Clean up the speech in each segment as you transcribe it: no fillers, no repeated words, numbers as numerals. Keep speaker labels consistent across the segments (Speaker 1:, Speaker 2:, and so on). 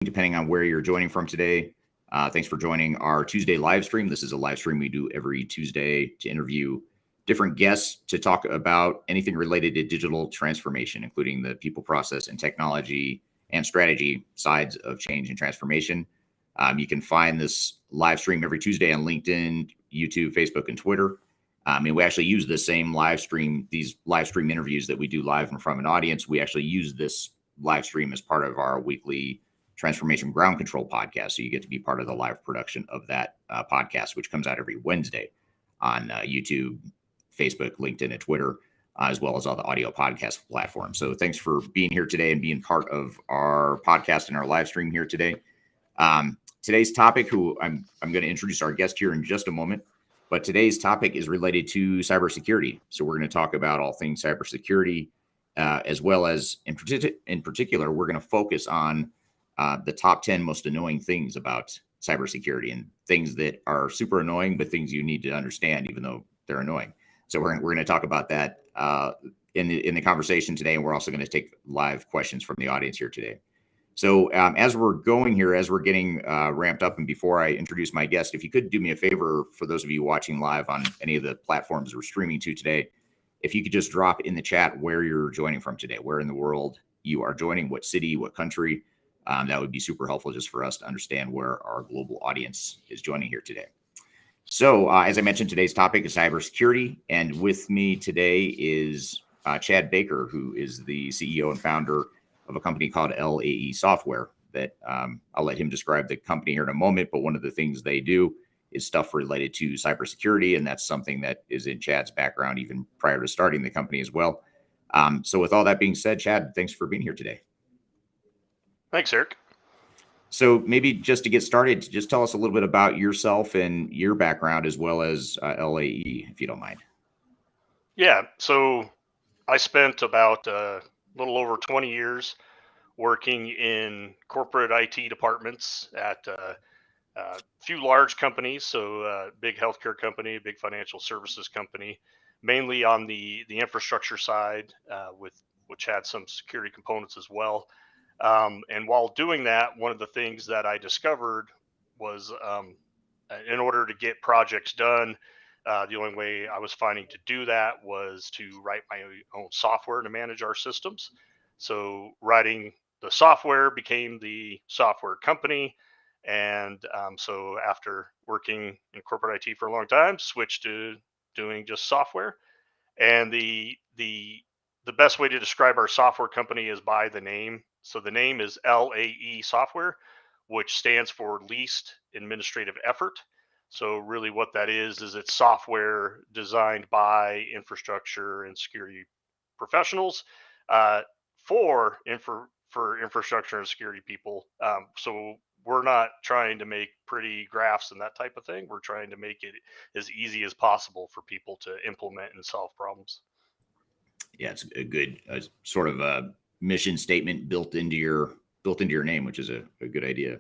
Speaker 1: depending on where you're joining from today. Thanks for joining our Tuesday live stream. This is a live stream we do every Tuesday to interview different guests to talk about anything related to digital transformation, including the people, process, and technology and strategy sides of change and transformation. You can find this live stream every Tuesday on LinkedIn, YouTube, Facebook, and Twitter. And we actually use the same live stream, these live stream interviews that we do live in front of an audience. We actually use this live stream as part of our weekly Transformation Ground Control podcast. So you get to be part of the live production of that podcast, which comes out every Wednesday on YouTube, Facebook, LinkedIn, and Twitter, as well as all the audio podcast platforms. So thanks for being here today and being part of our podcast and our live stream here today. Today's topic, who I'm going to introduce our guest here in just a moment, but today's topic is related to cybersecurity. So we're going to talk about all things cybersecurity, as well as in particular, we're going to focus on the top 10 most annoying things about cybersecurity and things that are super annoying, but things you need to understand, even though they're annoying. So we're going to talk about that in the conversation today, and we're also going to take live questions from the audience here today. So as we're going here, as we're getting ramped up, and before I introduce my guest, if you could do me a favor, for those of you watching live on any of the platforms we're streaming to today, if you could just drop in the chat where you're joining from today, where in the world you are joining, what city, what country, that would be super helpful just for us to understand where our global audience is joining here today. So as I mentioned, today's topic is cybersecurity, and with me today is Chad Baker, who is the CEO and founder of a company called LAE Software that I'll let him describe the company here in a moment. But one of the things they do is stuff related to cybersecurity. And that's something that is in Chad's background even prior to starting the company as well. So with all that being said, Chad, thanks for being here today.
Speaker 2: Thanks, Eric.
Speaker 1: So maybe just to get started, just tell us a little bit about yourself and your background as well as LAE, if you don't mind.
Speaker 2: Yeah, so I spent about a little over 20 years working in corporate IT departments at a few large companies, so a big healthcare company, a big financial services company, mainly on the infrastructure side, which had some security components as well. And while doing that, one of the things that I discovered was in order to get projects done, the only way I was finding to do that was to write my own software to manage our systems. So writing the software became the software company. And so after working in corporate IT for a long time, switched to doing just software. And the best way to describe our software company is by the name. So the name is LAE Software, which stands for Least Administrative Effort. So really what that is it's software designed by infrastructure and security professionals for infrastructure and security people. So we're not trying to make pretty graphs and that type of thing. We're trying to make it as easy as possible for people to implement and solve problems.
Speaker 1: Yeah, it's a good sort of a mission statement built into your name, which is a good idea.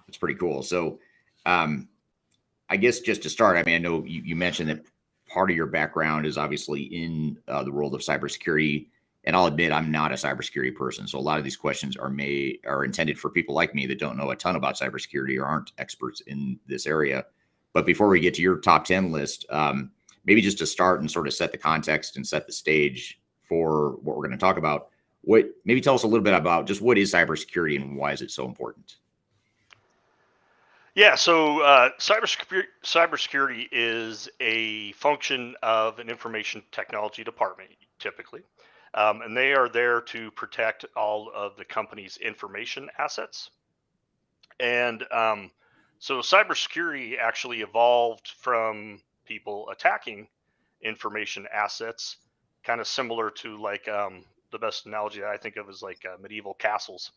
Speaker 1: It's pretty cool. So I guess just to start, I mean, I know you mentioned that part of your background is obviously in the world of cybersecurity, and I'll admit I'm not a cybersecurity person. So a lot of these questions are intended for people like me that don't know a ton about cybersecurity or aren't experts in this area. But before we get to your top 10 list, maybe just to start and sort of set the context and set the stage for what we're going to talk about, maybe tell us a little bit about just what is cybersecurity and why is it so important?
Speaker 2: Yeah, so cybersecurity is a function of an information technology department, typically, and they are there to protect all of the company's information assets. And so cybersecurity actually evolved from people attacking information assets, kind of similar to like the best analogy I think of is like medieval castles.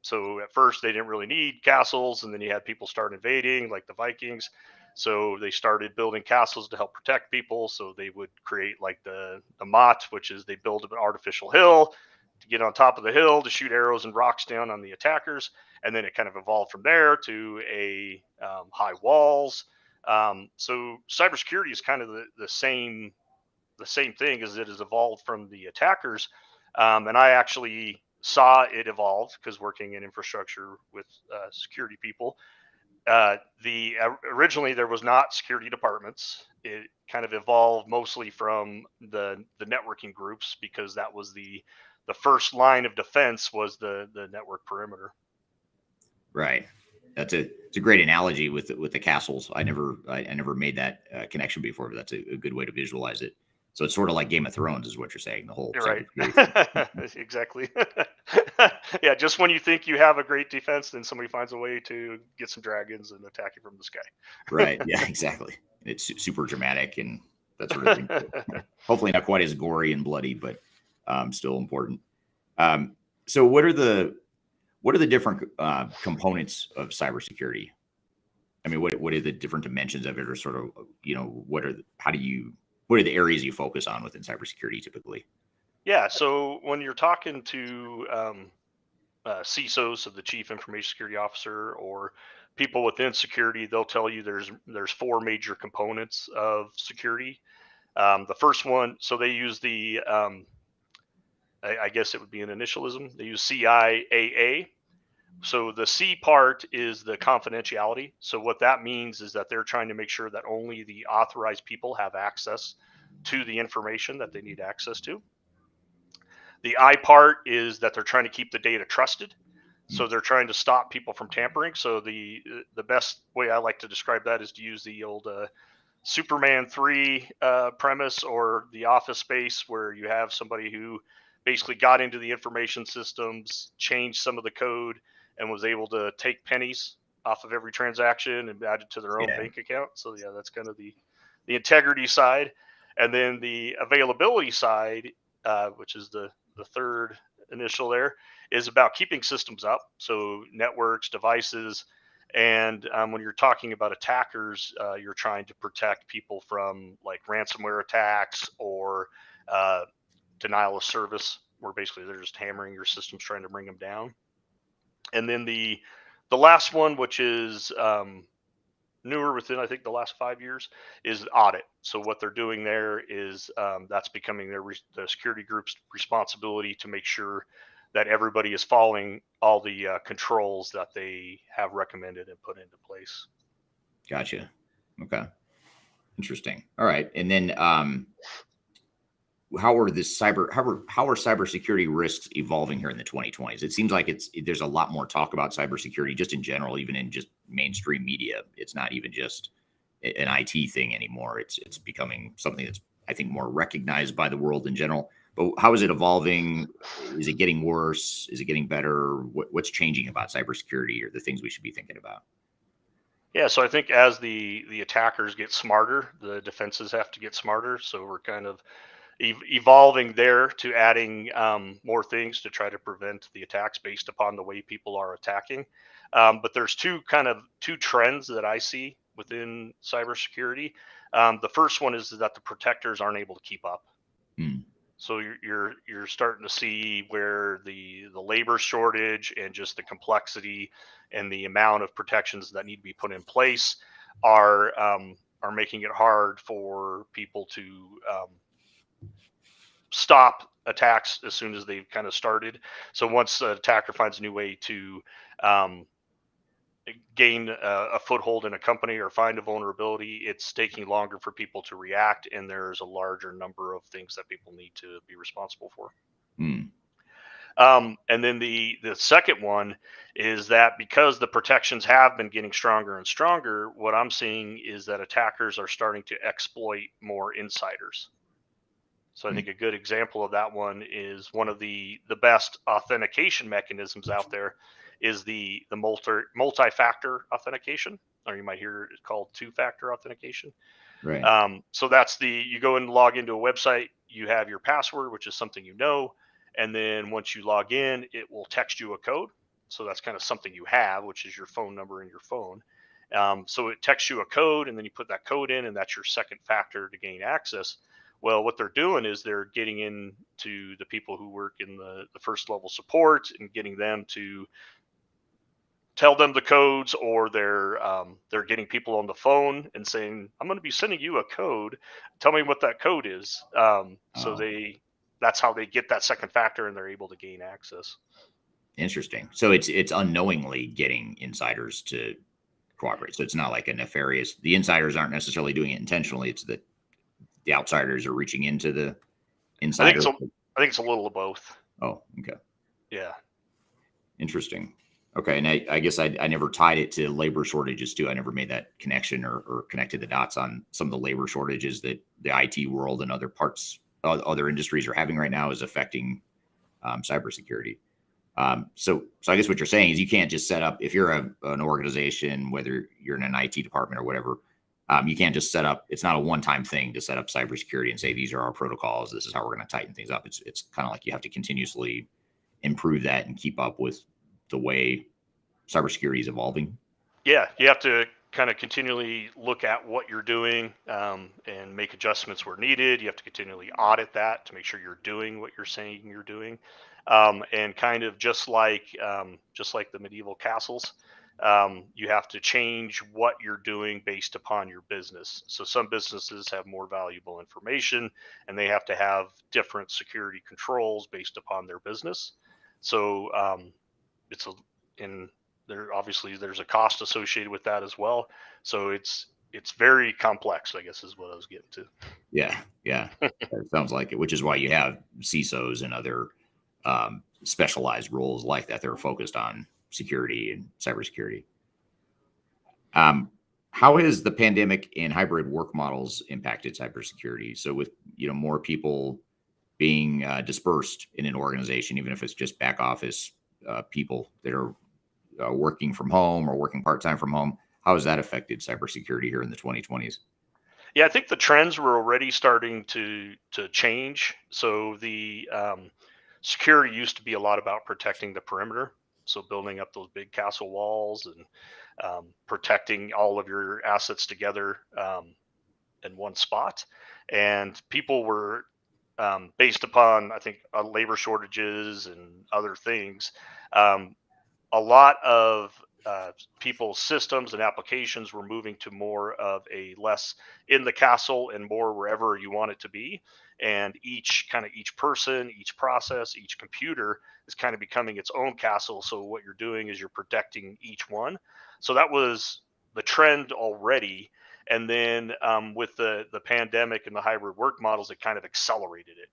Speaker 2: So at first they didn't really need castles, and then you had people start invading, like the Vikings. So they started building castles to help protect people. So they would create like the motte, which is they build an artificial hill to get on top of the hill to shoot arrows and rocks down on the attackers. And then it kind of evolved from there to a high walls. So cybersecurity is kind of the same thing as it has evolved from the attackers. And I actually saw it evolve, because working in infrastructure with security people, originally there was not security departments. It kind of evolved mostly from the networking groups, because that was the first line of defense, was the network perimeter.
Speaker 1: Right. It's a great analogy with the castles. I never made that connection before, but that's a good way to visualize it. So it's sort of like Game of Thrones, is what you're saying. The whole
Speaker 2: You're right.
Speaker 1: cybersecurity thing.
Speaker 2: Exactly. Yeah, just when you think you have a great defense, then somebody finds a way to get some dragons and attack you from the sky.
Speaker 1: Right. Yeah. Exactly. It's super dramatic and that sort of thing. Hopefully not quite as gory and bloody, but still important. So what are the different components of cybersecurity? I mean, what are the different dimensions of it, or sort of, what are the areas you focus on within cybersecurity typically?
Speaker 2: Yeah, so when you're talking to CISOs, so the Chief Information Security Officer, or people within security, they'll tell you there's four major components of security. The first one, so they use I guess it would be an initialism. They use CIAA. So the C part is the confidentiality. So what that means is that they're trying to make sure that only the authorized people have access to the information that they need access to. The I part is that they're trying to keep the data trusted. So they're trying to stop people from tampering. So the best way I like to describe that is to use the old Superman 3 premise, or the Office Space, where you have somebody who basically got into the information systems, changed some of the code, and was able to take pennies off of every transaction and add it to their own
Speaker 1: Yeah.
Speaker 2: bank account. So yeah, that's kind of the integrity side. And then the availability side, which is the third initial there, is about keeping systems up. So networks, devices, and when you're talking about attackers, you're trying to protect people from like ransomware attacks, or denial of service, where basically they're just hammering your systems, trying to bring them down. And then the last one, which is newer within, I think, the last 5 years, is audit. So what they're doing there is that's becoming the security group's responsibility to make sure that everybody is following all the controls that they have recommended and put into place.
Speaker 1: Gotcha. Okay. Interesting. All right. And then how are cybersecurity risks evolving here in the 2020s? It seems like there's a lot more talk about cybersecurity just in general, even in just mainstream media. It's not even just an IT thing anymore. It's becoming something that's, I think, more recognized by the world in general. But how is it evolving? Is it getting worse? Is it getting better? What's changing about cybersecurity, or the things we should be thinking about?
Speaker 2: Yeah, so I think as the attackers get smarter, the defenses have to get smarter. So we're kind of evolving there to adding more things to try to prevent the attacks based upon the way people are attacking. But there's two trends that I see within cybersecurity. The first one is that the protectors aren't able to keep up.
Speaker 1: Hmm.
Speaker 2: So you're starting to see where the labor shortage and just the complexity and the amount of protections that need to be put in place are making it hard for people to stop attacks as soon as they've kind of started. So once the attacker finds a new way to um, gain a foothold in a company or find a vulnerability, it's taking longer for people to react, and there's a larger number of things that people need to be responsible for.
Speaker 1: Hmm.
Speaker 2: And then the second one is that because the protections have been getting stronger and stronger, what I'm seeing is that attackers are starting to exploit more insiders. So I think a good example of that one is one of the best authentication mechanisms out there is the multi-factor authentication, or you might hear it called two-factor authentication.
Speaker 1: Right.
Speaker 2: So that's you go and log into a website, you have your password, which is something you know, and then once you log in, it will text you a code. So that's kind of something you have, which is your phone number in your phone. So it texts you a code, and then you put that code in, and that's your second factor to gain access. Well, what they're doing is they're getting into the people who work in the first level support and getting them to tell them the codes, or they're getting people on the phone and saying, "I'm going to be sending you a code. Tell me what that code is." So
Speaker 1: Oh.
Speaker 2: that's how they get that second factor and they're able to gain access.
Speaker 1: Interesting. So it's unknowingly getting insiders to cooperate. So it's not like a nefarious. The insiders aren't necessarily doing it intentionally. It's that the outsiders are reaching into the insider.
Speaker 2: I think it's a little of both.
Speaker 1: Oh, okay.
Speaker 2: Yeah.
Speaker 1: Interesting. Okay. And I guess I never tied it to labor shortages too. I never made that connection or connected the dots on some of the labor shortages that the IT world and other parts, other industries are having right now is affecting cybersecurity. So I guess what you're saying is you can't just set up, if you're an organization, whether you're in an IT department or whatever, you can't just set up, it's not a one-time thing to set up cybersecurity and say, these are our protocols. This is how we're going to tighten things up. It's kind of like you have to continuously improve that and keep up with the way cybersecurity is evolving.
Speaker 2: Yeah. You have to kind of continually look at what you're doing and make adjustments where needed. You have to continually audit that to make sure you're doing what you're saying you're doing. And kind of just like the medieval castles, you have to change what you're doing based upon your business. So some businesses have more valuable information and they have to have different security controls based upon their business. So it's a, in there obviously there's a cost associated with that as well. So it's very complex, I guess is what I was getting to.
Speaker 1: Yeah. It sounds like it, which is why you have CISOs and other specialized roles like that. They're focused on security and cybersecurity. How has the pandemic and hybrid work models impacted cybersecurity? So with more people being dispersed in an organization, even if it's just back office people that are working from home or working part-time from home, how has that affected cybersecurity here in the 2020s?
Speaker 2: Yeah, I think the trends were already starting to change. So the security used to be a lot about protecting the perimeter, so building up those big castle walls and protecting all of your assets together in one spot. And people were based upon, I think, labor shortages and other things. Um, a lot of people's systems and applications were moving to more of a less in the castle and more wherever you want it to be. And each person, each process, each computer is kind of becoming its own castle. So what you're doing is you're protecting each one. So that was the trend already. And then with the pandemic and the hybrid work models, it kind of accelerated it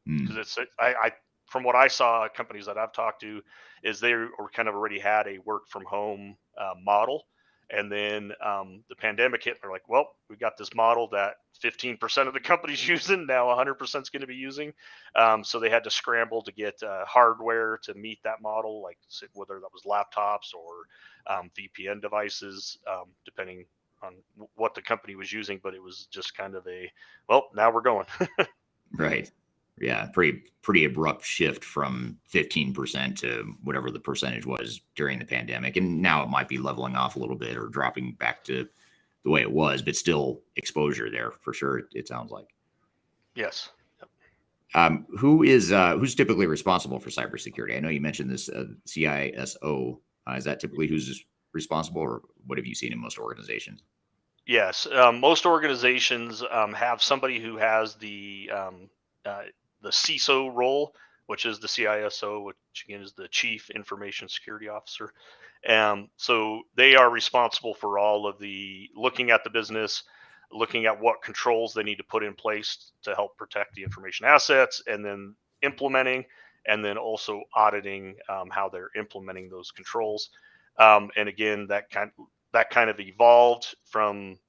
Speaker 2: because I from what I saw, companies that I've talked to, is they were kind of already had a work from home model, and then the pandemic hit. And they're like, well, we got this model that 15% of the company's using now, 100% is going to be using. So they had to scramble to get hardware to meet that model, like whether that was laptops or VPN devices, depending on what the company was using. But it was just kind of now we're going.
Speaker 1: Right. Yeah, pretty abrupt shift from 15% to whatever the percentage was during the pandemic. And now it might be leveling off a little bit or dropping back to the way it was, but still exposure there for sure, it sounds like.
Speaker 2: Yes.
Speaker 1: Who's typically responsible for cybersecurity? I know you mentioned this CISO. Is that typically who's responsible, or what have you seen in most organizations?
Speaker 2: Yes, most organizations have somebody who has the CISO role, which is the CISO, which again is the Chief Information Security Officer. So they are responsible for all of the looking at the business, looking at what controls they need to put in place to help protect the information assets, and then implementing, and then also auditing how they're implementing those controls. And again, that kind of evolved from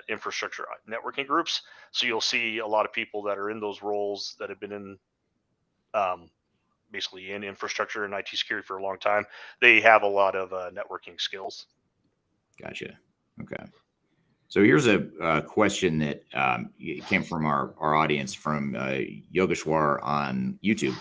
Speaker 2: infrastructure networking groups. So you'll see a lot of people that are in those roles that have been in basically in infrastructure and IT security for a long time. They have a lot of networking skills.
Speaker 1: Gotcha. Okay. So here's a question that came from our audience from Yogeshwar on YouTube.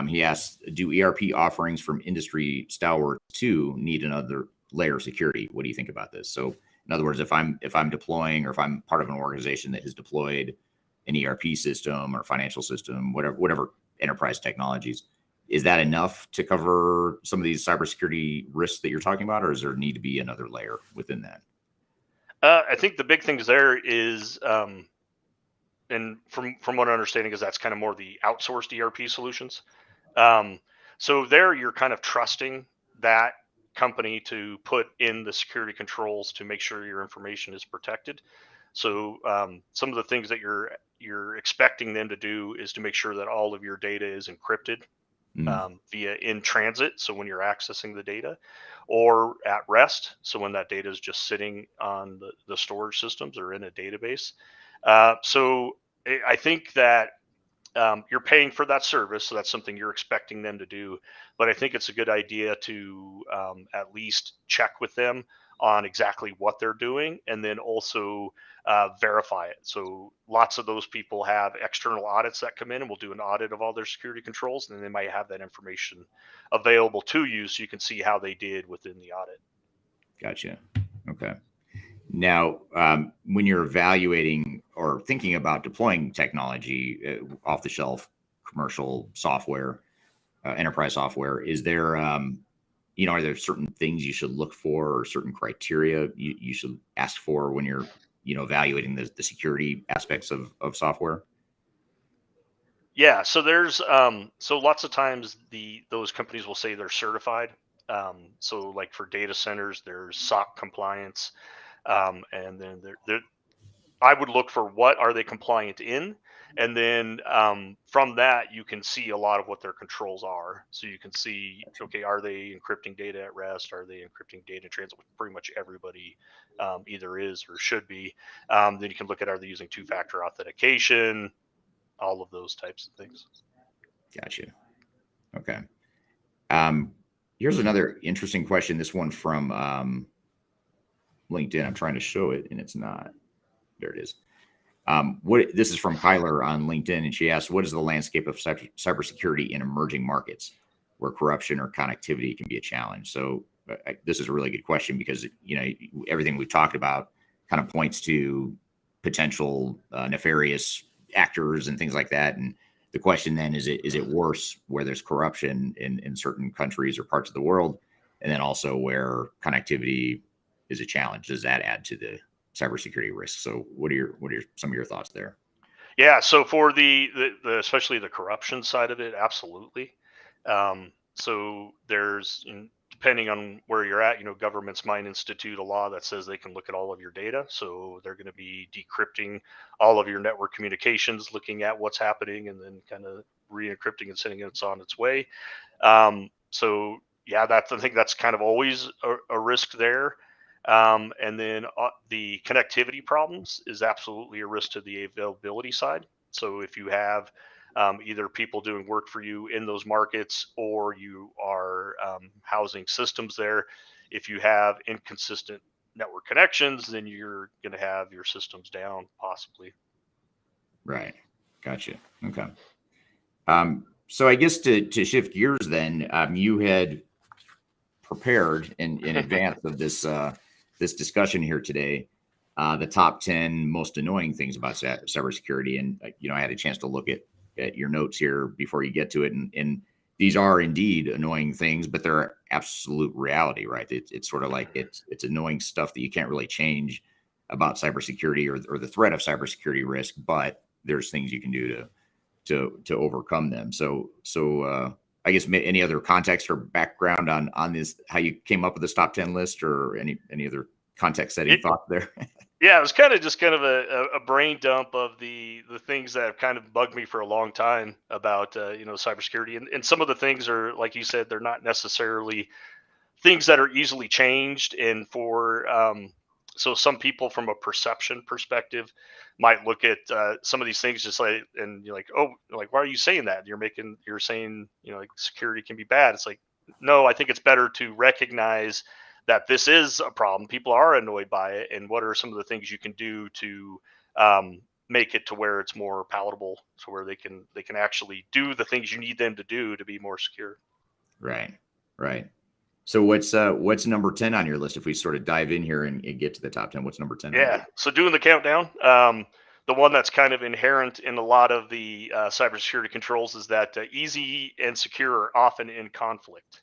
Speaker 1: He asked, do ERP offerings from industry stalwarts too need another layer of security? What do you think about this? So in other words, if I'm deploying, or if I'm part of an organization that has deployed an ERP system or financial system, whatever enterprise technologies, is that enough to cover some of these cybersecurity risks that you're talking about, or does there need to be another layer within that?
Speaker 2: I think the big things there is and from what I'm understanding is that's kind of more the outsourced ERP solutions. Um, so there you're kind of trusting that company to put in the security controls to make sure your information is protected. So some of the things that you're expecting them to do is to make sure that all of your data is encrypted
Speaker 1: Mm,
Speaker 2: via in transit. So when you're accessing the data, or at rest. So when that data is just sitting on the storage systems or in a database. So I think that you're paying for that service, so that's something you're expecting them to do. But I think it's a good idea to at least check with them on exactly what they're doing, and then also verify it. So lots of those people have external audits that come in and will do an audit of all their security controls, and then they might have that information available to you, so you can see how they did within the audit.
Speaker 1: gotcha. Okay. Now, when you're evaluating or thinking about deploying technology, off the shelf commercial software, enterprise software, is there, are there certain things you should look for or certain criteria you should ask for when you're, evaluating the security aspects of software?
Speaker 2: Yeah, so there's so lots of times those companies will say they're certified. So like for data centers, there's SOC compliance, and then I would look for what are they compliant in, and then from that you can see a lot of what their controls are. So you can see, okay, are they encrypting data at rest? Are they encrypting data in transit? Which pretty much everybody either is or should be. Then you can look at, are they using two-factor authentication? All of those types of things.
Speaker 1: Gotcha. Okay. Um, Here's another interesting question. This one from LinkedIn. I'm trying to show it and it's not. There it is. What this is from Kyler on LinkedIn, and she asked, "What is the landscape of cybersecurity in emerging markets where corruption or connectivity can be a challenge?" So this is a really good question because everything we've talked about kind of points to potential nefarious actors and things like that. And the question then is it worse where there's corruption in certain countries or parts of the world, and then also where connectivity is a challenge? Does that add to the cybersecurity risk? So what are some of your thoughts there?
Speaker 2: Yeah, so for the especially the corruption side of it, absolutely. So there's, depending on where you're at, governments might institute a law that says they can look at all of your data. So they're going to be decrypting all of your network communications, looking at what's happening, and then kind of re-encrypting and sending it on its way. So yeah, I think that's kind of always a risk there. And then the connectivity problems is absolutely a risk to the availability side. So if you have either people doing work for you in those markets, or you are housing systems there, if you have inconsistent network connections, then you're going to have your systems down possibly.
Speaker 1: Right. Gotcha. Okay. So I guess to shift gears then, you had prepared in advance of this discussion here today, the top 10 most annoying things about cybersecurity. And I had a chance to look at your notes here before you get to it, and these are indeed annoying things, but they're absolute reality, right? It's sort of like it's annoying stuff that you can't really change about cybersecurity or the threat of cybersecurity risk, but there's things you can do to overcome them. So I guess any other context or background on this, how you came up with this top 10 list, or any other context setting
Speaker 2: It,
Speaker 1: thought there?
Speaker 2: yeah, it was kind of just kind of a brain dump of the things that have kind of bugged me for a long time about cybersecurity, and some of the things are, like you said, they're not necessarily things that are easily changed. And for so some people from a perception perspective might look at some of these things just like, and you're like, oh, like, why are you saying that? You're saying, like, security can be bad. It's like, no, I think it's better to recognize that this is a problem. People are annoyed by it, and what are some of the things you can do to make it to where it's more palatable, so where they can actually do the things you need them to do to be more secure.
Speaker 1: Right. Right. So what's number 10 on your list? If we sort of dive in here and get to the top 10, what's number 10 on your
Speaker 2: Yeah.
Speaker 1: list?
Speaker 2: So doing the countdown, the one that's kind of inherent in a lot of the cybersecurity controls is that easy and secure are often in conflict.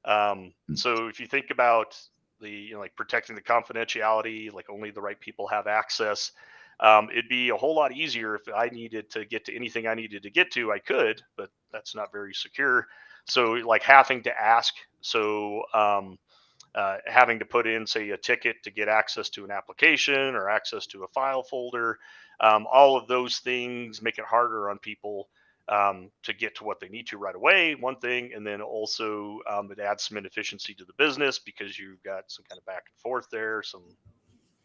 Speaker 1: Hmm.
Speaker 2: So if you think about like protecting the confidentiality, like only the right people have access, It'd be a whole lot easier if I needed to get to anything I needed to get to, I could, but that's not very secure. So like having to ask, having to put in, say, a ticket to get access to an application or access to a file folder, all of those things make it harder on people to get to what they need to right away. One thing, and then also it adds some inefficiency to the business because you've got some kind of back and forth there, some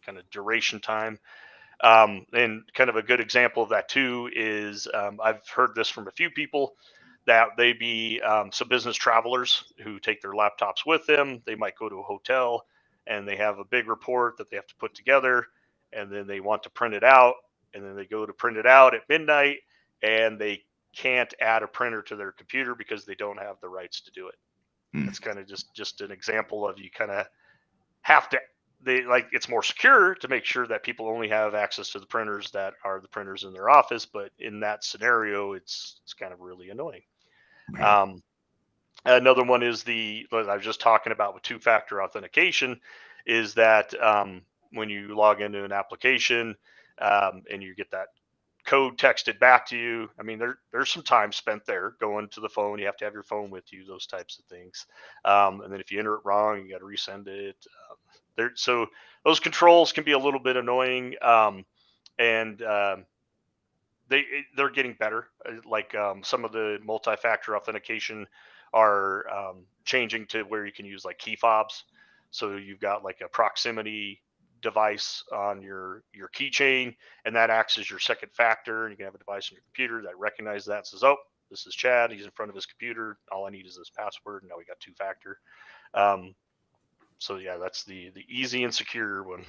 Speaker 2: kind of duration time. And kind of a good example of that too is I've heard this from a few people that they be some business travelers who take their laptops with them. They might go to a hotel and they have a big report that they have to put together, and then they want to print it out, and then they go to print it out at midnight, and they can't add a printer to their computer because they don't have the rights to do it.
Speaker 1: Hmm.
Speaker 2: That's kind of just an example of, you kind of have to, they like, it's more secure to make sure that people only have access to the printers that are the printers in their office, but in that scenario it's kind of really annoying.
Speaker 1: Right.
Speaker 2: um, Another one is what I was just talking about with two-factor authentication, is that when you log into an application and you get that code texted back to you, I mean, there's some time spent there going to the phone. You have to have your phone with you, those types of things. And then if you enter it wrong, you got to resend it. So those controls can be a little bit annoying, and they're getting better. Like some of the multi-factor authentication are changing to where you can use like key fobs. So you've got like a proximity device on your keychain, and that acts as your second factor. And you can have a device on your computer that recognizes that and says, "Oh, this is Chad. He's in front of his computer. All I need is this password." And now we got two-factor. Um, so yeah, that's the easy and secure one.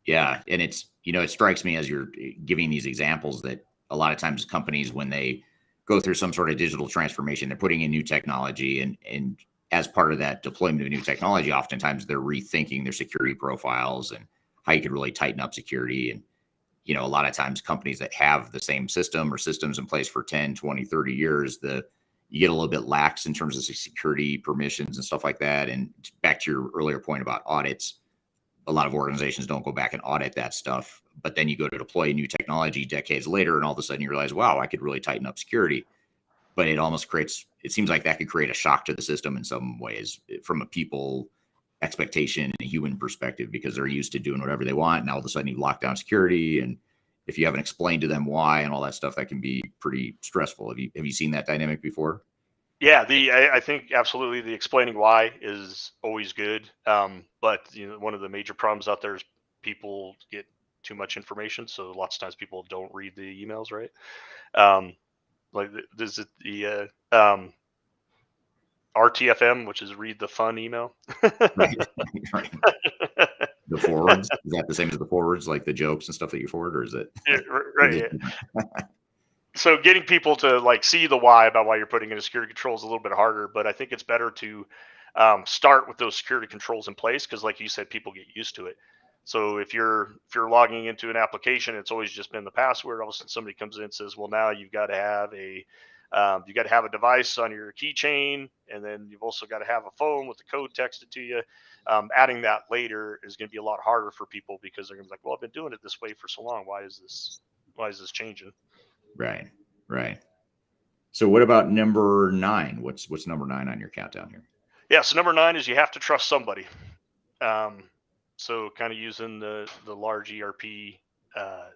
Speaker 1: Yeah. And it's, it strikes me as you're giving these examples that a lot of times companies, when they go through some sort of digital transformation, they're putting in new technology, and as part of that deployment of new technology, oftentimes they're rethinking their security profiles and how you could really tighten up security. And, a lot of times companies that have the same system or systems in place for 10, 20, 30 years, you get a little bit lax in terms of security permissions and stuff like that. And back to your earlier point about audits, a lot of organizations don't go back and audit that stuff. But then you go to deploy new technology decades later, and all of a sudden you realize, wow, I could really tighten up security. But it seems like that could create a shock to the system in some ways from a people expectation and a human perspective, because they're used to doing whatever they want. Now all of a sudden you lock down security. And if you haven't explained to them why and all that stuff, that can be pretty stressful. Have you seen that dynamic before?
Speaker 2: Yeah, I think absolutely the explaining why is always good. But one of the major problems out there is people get too much information. So lots of times people don't read the emails, right? Um, there's the RTFM, which is read the fun email.
Speaker 1: Right. Right. The forwards, is that the same as the forwards, like the jokes and stuff that you forward, or is it?
Speaker 2: Yeah,
Speaker 1: Or
Speaker 2: right.
Speaker 1: is it
Speaker 2: Yeah.
Speaker 1: different?
Speaker 2: So getting people to like see the why about why you're putting in a security control is a little bit harder, but I think it's better to start with those security controls in place, because, like you said, people get used to it. So if you're logging into an application, it's always just been the password. All of a sudden, somebody comes in and says, "Well, now you got to have a device on your keychain, and then you've also got to have a phone with the code texted to you." Adding that later is going to be a lot harder for people, because they're going to be like, "Well, I've been doing it this way for so long. Why is this changing?"
Speaker 1: Right. Right. So what about number 9? What's number 9 on your countdown here?
Speaker 2: Yeah. So number 9 is you have to trust somebody. Um, so kind of using the large ERP uh,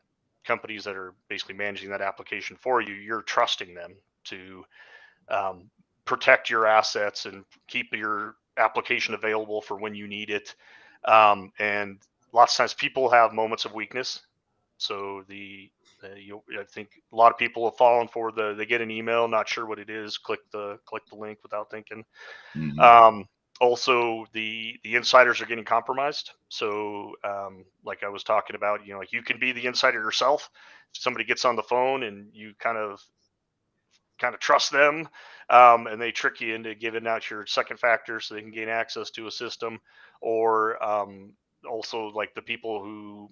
Speaker 2: companies that are basically managing that application for you, you're trusting them to um, protect your assets and keep your application available for when you need it. And lots of times people have moments of weakness. So I think a lot of people have fallen for they get an email, not sure what it is, click the link without thinking.
Speaker 1: Mhm.
Speaker 2: Um, Also, the insiders are getting compromised. So, like I was talking about, like you can be the insider yourself. If somebody gets on the phone and you kind of trust them, and they trick you into giving out your second factor so they can gain access to a system, or also like the people who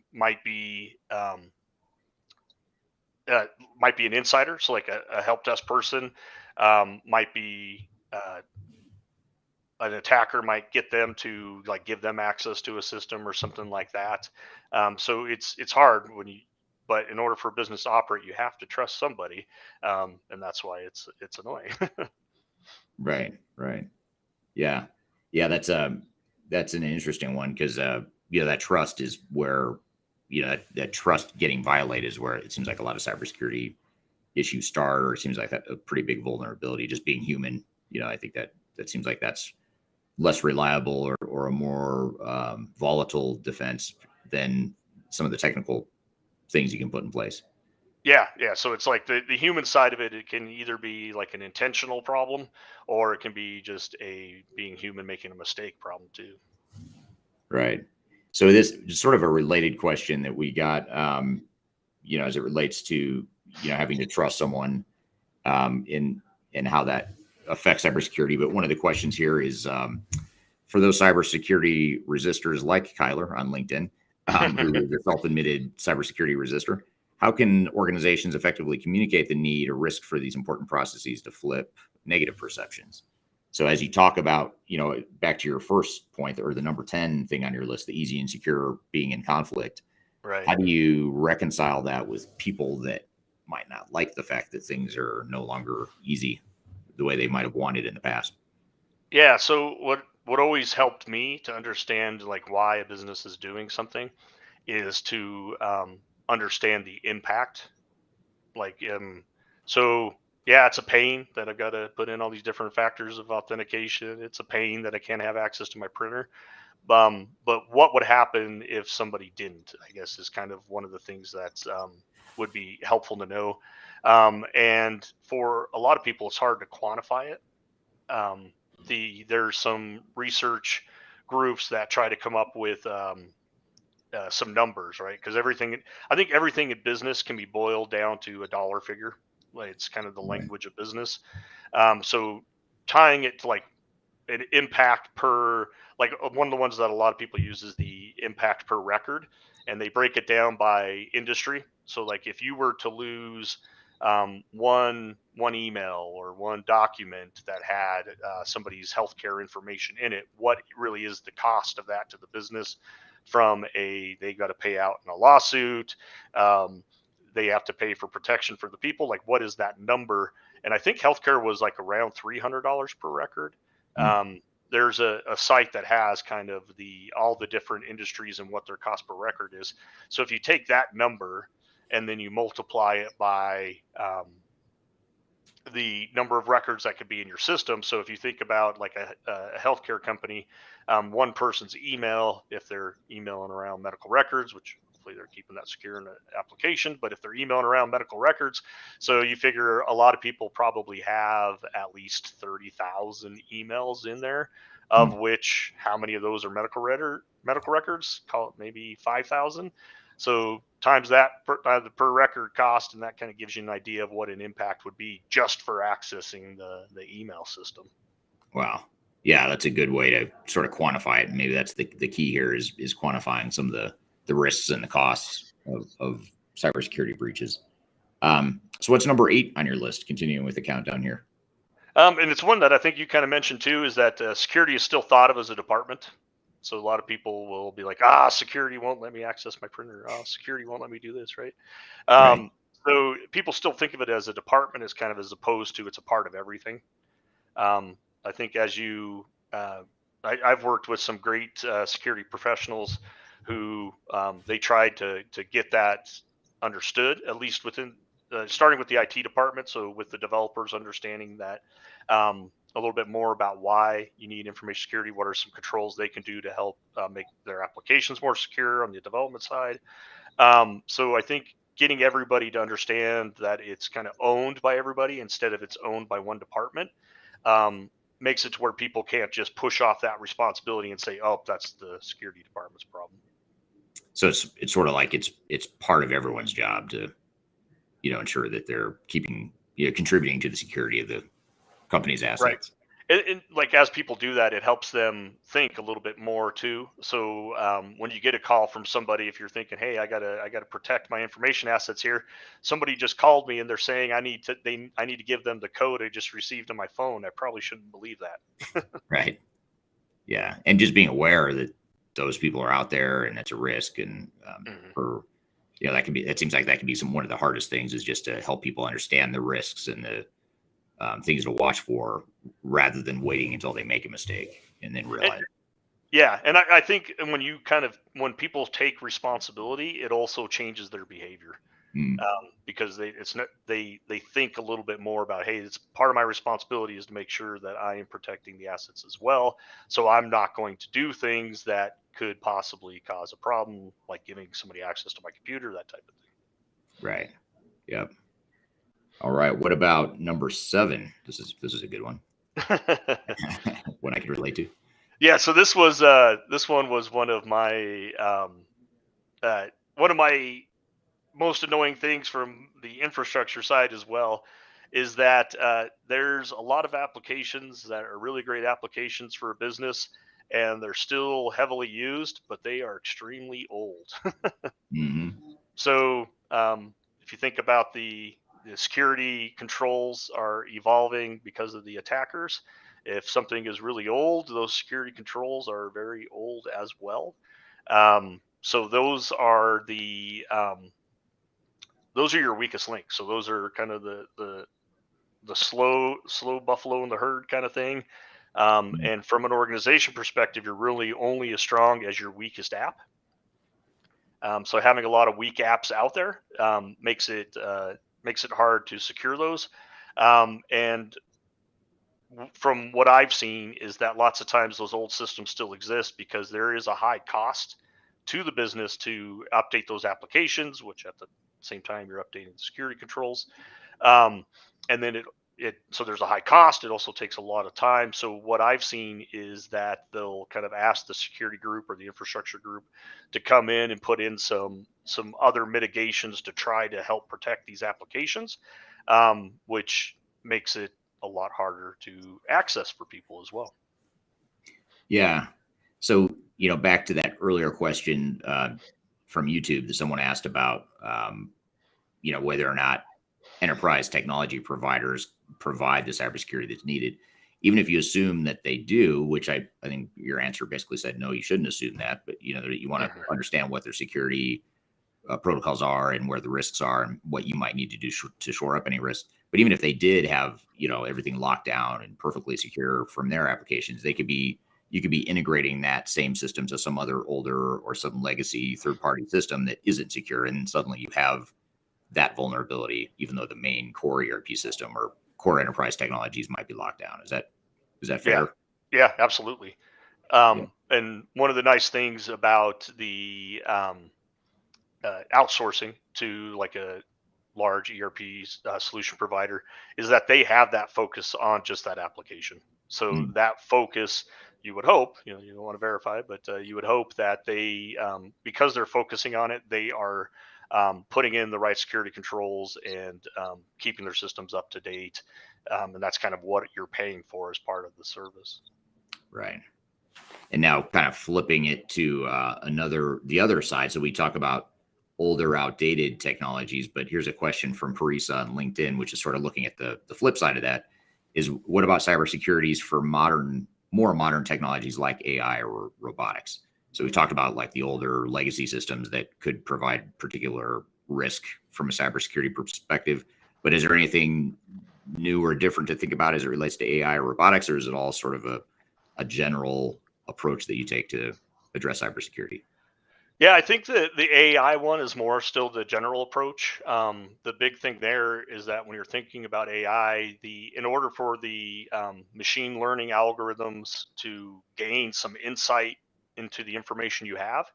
Speaker 2: uh, might be an insider. So, like a help desk person might be. An attacker might get them to like give them access to a system or something like that. So it's hard when but in order for a business to operate, you have to trust somebody, and that's why it's annoying.
Speaker 1: Right. Right. Yeah. Yeah. That's an interesting one because, that trust is where, that trust getting violated is where it seems like a lot of cybersecurity issues start, or it seems like a pretty big vulnerability, just being human. I think that seems like that's less reliable, or a more volatile defense than some of the technical things you can put in place.
Speaker 2: Yeah, yeah. So it's like the human side of it. It can either be like an intentional problem, or it can be just a being human making a mistake problem too.
Speaker 1: Right. So this is sort of a related question that we got, as it relates to, having to trust someone, in how that affects cybersecurity. But one of the questions here is, for those cybersecurity resistors like Kyler on LinkedIn, who is a self-admitted cybersecurity resistor, how can organizations effectively communicate the need or risk for these important processes to flip negative perceptions? So as you talk about, back to your first point, or the number 10 thing on your list, the easy and secure being in conflict,
Speaker 2: Right.
Speaker 1: how do you reconcile that with people that might not like the fact that things are no longer easy the way they might have wanted in the past?
Speaker 2: Yeah. So what always helped me to understand like why a business is doing something is to understand the impact. Like, so yeah, it's a pain that I've got to put in all these different factors of authentication. It's a pain that I can't have access to my printer. But what would happen if somebody didn't? I guess is kind of one of the things that would be helpful to know. And for a lot of people, it's hard to quantify it. Um, there's some research groups that try to come up with some numbers, right? Because I think everything in business can be boiled down to a dollar figure. Like it's kind of the
Speaker 1: Right.
Speaker 2: language of business. So tying it to like an impact per, like one of the ones that a lot of people use is the impact per record, and they break it down by industry. So like if you were to lose one email or one document that had somebody's healthcare information in it, what really is the cost of that to the business? From they got to pay out in a lawsuit, um, they have to pay for protection for the people. Like what is that number? And I think healthcare was like around $300 per record.
Speaker 1: Mm.
Speaker 2: There's a site that has kind of all the different industries and what their cost per record is. So if you take that number and then you multiply it by the number of records that could be in your system. So if you think about like a healthcare company, one person's email, if they're emailing around medical records, which hopefully they're keeping that secure in the application, but if they're emailing around medical records, so you figure a lot of people probably have at least 30,000 emails in there, of
Speaker 1: Mm.
Speaker 2: which how many of those are medical records? Call it maybe 5,000. So times that the per record cost, and that kind of gives you an idea of what an impact would be just for accessing the email system.
Speaker 1: Wow. Yeah, that's a good way to sort of quantify it. Maybe that's the key here is quantifying some of the risks and the costs of cybersecurity breaches. So what's number 8 on your list? Continuing with the countdown here.
Speaker 2: And it's one that I think you kind of mentioned too, is that security is still thought of as a department. So a lot of people will be like, security won't let me access my printer. Security won't let me do this, right?
Speaker 1: Right.
Speaker 2: Um, so people still think of it as a department, as kind of as opposed to it's a part of everything. I think as I've worked with some great security professionals who they tried to get that understood, at least within starting with the IT department. So with the developers understanding that a little bit more about why you need information security, what are some controls they can do to help make their applications more secure on the development side. So I think getting everybody to understand that it's kind of owned by everybody instead of it's owned by one department um, makes it to where people can't just push off that responsibility and say, "Oh, that's the security department's problem."
Speaker 1: So it's sort of like it's part of everyone's job to, ensure that they're keeping, contributing to the security of the company's
Speaker 2: Right.
Speaker 1: assets.
Speaker 2: And like as people do that, it helps them think a little bit more too. So when you get a call from somebody, if you're thinking, "Hey, I gotta protect my information assets here," somebody just called me and they're saying I need to give them the code I just received on my phone. I probably shouldn't believe that.
Speaker 1: Right. Yeah. And just being aware that those people are out there and it's a risk, and
Speaker 2: Mhm.
Speaker 1: for It seems like that can be one of the hardest things, is just to help people understand the risks and the things to watch for, rather than waiting until they make a mistake and then
Speaker 2: And,
Speaker 1: realize.
Speaker 2: yeah, and I think when people take responsibility, it also changes their behavior.
Speaker 1: Mm,
Speaker 2: Because they think a little bit more about, hey, it's part of my responsibility is to make sure that I am protecting the assets as well. So I'm not going to do things that could possibly cause a problem, like giving somebody access to my computer, that type of
Speaker 1: right. Yep. All right. What about number 7? This is a good one.
Speaker 2: thing.
Speaker 1: One I can relate to.
Speaker 2: Yeah, so this one was uh, one of my most annoying things from the infrastructure side as well, is that there's a lot of applications that are really great applications for a business, and they're still heavily used, but they are extremely old.
Speaker 1: Hmm.
Speaker 2: So if you think about the security controls are evolving because of the attackers. If something is really old, those security controls are very old as well. So those are your weakest links. So those are kind of the slow buffalo in the herd kind of thing. And from an organization perspective, you're really only as strong as your weakest app. So having a lot of weak apps out there makes it hard to secure those. And from what I've seen is that lots of times those old systems still exist because there is a high cost to the business to update those applications, which at the same time you're updating the security controls. Um, and then so there's a high cost. It also takes a lot of time. So what I've seen is that they'll kind of ask the security group or the infrastructure group to come in and put in some other mitigations to try to help protect these applications, which makes it a lot harder to access for people as well.
Speaker 1: Yeah. So, back to that earlier question from YouTube that someone asked about, whether or not enterprise technology providers provide the cybersecurity that's needed. Even if you assume that they do, which I think your answer basically said, no, you shouldn't assume that, but that you want to
Speaker 2: Mhm.
Speaker 1: understand what their security protocols are and where the risks are and what you might need to do to shore up any risks. But even if they did have, everything locked down and perfectly secure from their applications, you could be integrating that same system to some other older or some legacy third party system that isn't secure. And suddenly you have that vulnerability, even though the main core ERP system or core enterprise technologies might be locked down. Is that
Speaker 2: Yeah,
Speaker 1: fair?
Speaker 2: yeah, absolutely.
Speaker 1: Yeah.
Speaker 2: And one of the nice things about the outsourcing to like a large ERP solution provider is that they have that focus on just that application. So
Speaker 1: Mm,
Speaker 2: that focus, you would hope, you don't want to verify it, but you would hope that they, because they're focusing on it, they are putting in the right security controls and keeping their systems up to date. And that's kind of what you're paying for as part of the service.
Speaker 1: right. And now kind of flipping it to the other side. So we talk about older, outdated technologies, but here's a question from Parisa on LinkedIn, which is sort of looking at the flip side of that, is what about cybersecurities for more modern technologies like AI or robotics? So we talked about like the older legacy systems that could provide particular risk from a cybersecurity perspective. But is there anything new or different to think about as it relates to AI or robotics, or is it all sort of a general approach that you take to address cybersecurity?
Speaker 2: Yeah, I think the AI one is more still the general approach. The big thing there is that when you're thinking about AI, in order for the machine learning algorithms to gain some insight into the information you have,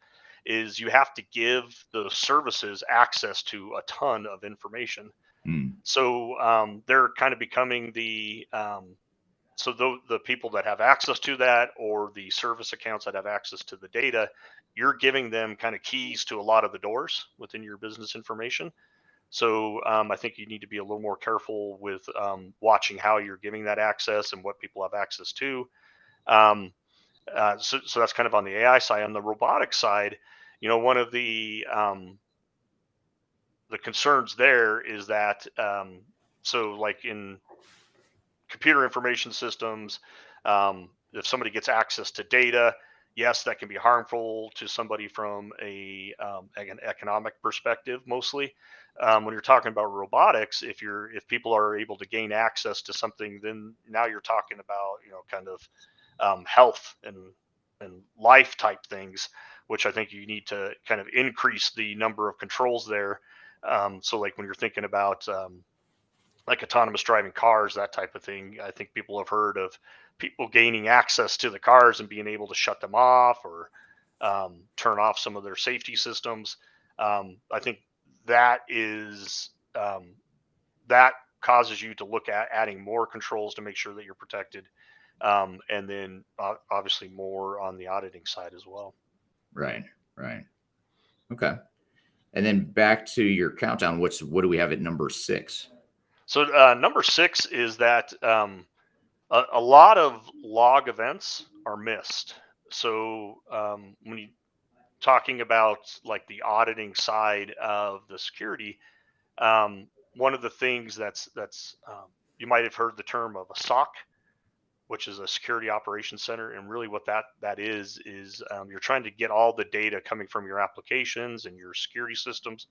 Speaker 2: is you have to give the services access to a ton of information.
Speaker 1: Mm,
Speaker 2: So they're kind of becoming the people that have access to that, or the service accounts that have access to the data, you're giving them kind of keys to a lot of the doors within your business information. So I think you need to be a little more careful with watching how you're giving that access and what people have access to. Um, so that's kind of on the AI side. On the robotic side, one of the concerns there is that so like in computer information systems, if somebody gets access to data, yes, that can be harmful to somebody from an economic perspective, mostly. When you're talking about robotics, if people are able to gain access to something, then now you're talking about, kind of health and life type things, which I think you need to kind of increase the number of controls there. So like when you're thinking about like autonomous driving cars, that type of thing, I think people have heard of people gaining access to the cars and being able to shut them off or turn off some of their safety systems. I think that is that causes you to look at adding more controls to make sure that you're protected, and then obviously more on the auditing side as well.
Speaker 1: Right. Right. Okay. And then back to your countdown. What do we have at number 6?
Speaker 2: So number 6 is that a lot of log events are missed. So when you talking about like the auditing side of the security, one of the things that's you might have heard the term of a SOC, which is a security operations center, and really what that is you're trying to get all the data coming from your applications and your security systems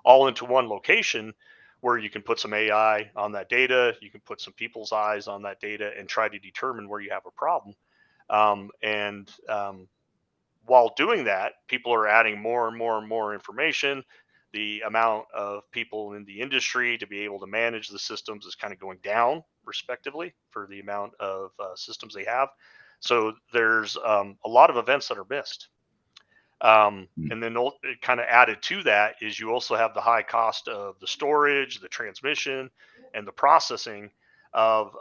Speaker 2: all into one location where you can put some AI on that data, you can put some people's eyes on that data, and try to determine where you have a problem. And while doing that, people are adding more and more and more information. The amount of people in the industry to be able to manage the systems is kind of going down, respectively, for the amount of systems they have. So there's a lot of events that are missed. And then kind of added to that is you also have the high cost of the storage, the transmission, and the processing of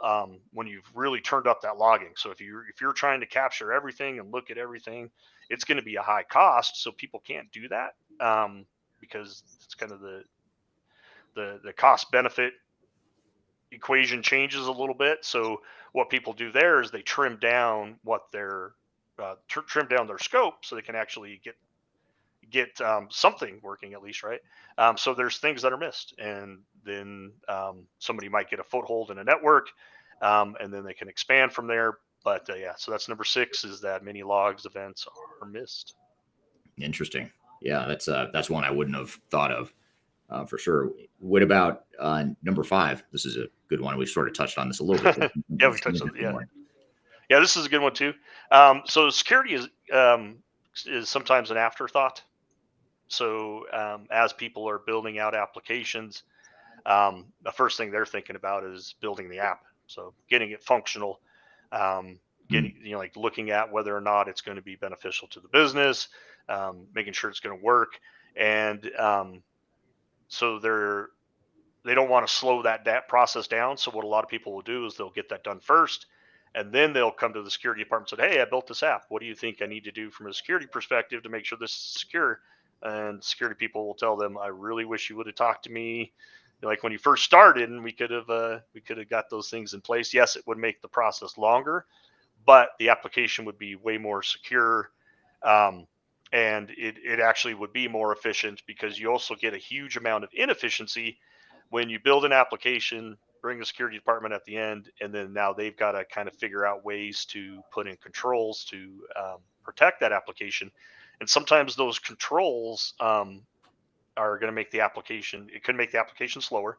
Speaker 2: when you've really turned up that logging. So if you're trying to capture everything and look at everything, it's going to be a high cost. So people can't do that because it's kind of the cost benefit equation changes a little bit. So what people do there is they trim down trim down their scope so they can actually get something working at least, right? So there's things that are missed, and then somebody might get a foothold in a network, and then they can expand from there. But yeah, so that's number 6 is that many logs events are missed.
Speaker 1: Interesting. Yeah, that's one I wouldn't have thought of for sure. What about number 5? This is a good one. We've sort of touched on this a little bit.
Speaker 2: Yeah, we touched on yeah, this is a good one too. So security is sometimes an afterthought. So as people are building out applications, the first thing they're thinking about is building the app. So getting it functional, getting like looking at whether or not it's going to be beneficial to the business, making sure it's going to work, and so they don't want to slow that process down. So what a lot of people will do is they'll get that done first, and then they'll come to the security department and say, "Hey, I built this app. What do you think I need to do from a security perspective to make sure this is secure?" And security people will tell them, "I really wish you would have talked to me like when you first started, and we could have got those things in place. Yes, it would make the process longer, but the application would be way more secure." And it actually would be more efficient because you also get a huge amount of inefficiency when you build an application, bring the security department at the end, and then now they've got to kind of figure out ways to put in controls to protect that application. And sometimes those controls are going to make the application, it could make the application slower.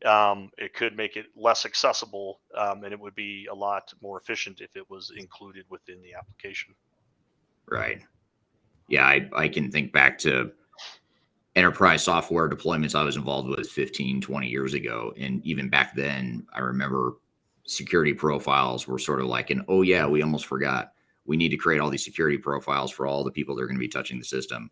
Speaker 2: It could make it less accessible, and it would be a lot more efficient if it was included within the application.
Speaker 1: Right. Yeah, I can think back to enterprise software deployments I was involved with 15, 20 years ago. And even back then, I remember security profiles were sort of like oh yeah, we almost forgot. We need to create all these security profiles for all the people that are going to be touching the system.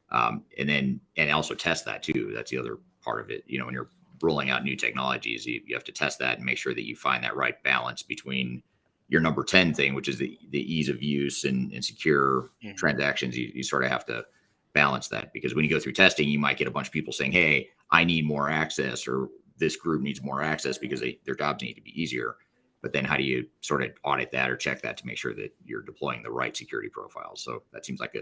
Speaker 1: And also test that too. That's the other part of it. When you're rolling out new technologies, you have to test that and make sure that you find that right balance between your number 10 thing, which is the ease of use and secure transactions. You sort of have to balance that, because when you go through testing, you might get a bunch of people saying, "Hey, I need more access," or "This group needs more access," because their jobs need to be easier. But then how do you sort of audit that or check that to make sure that you're deploying the right security profiles? So that seems like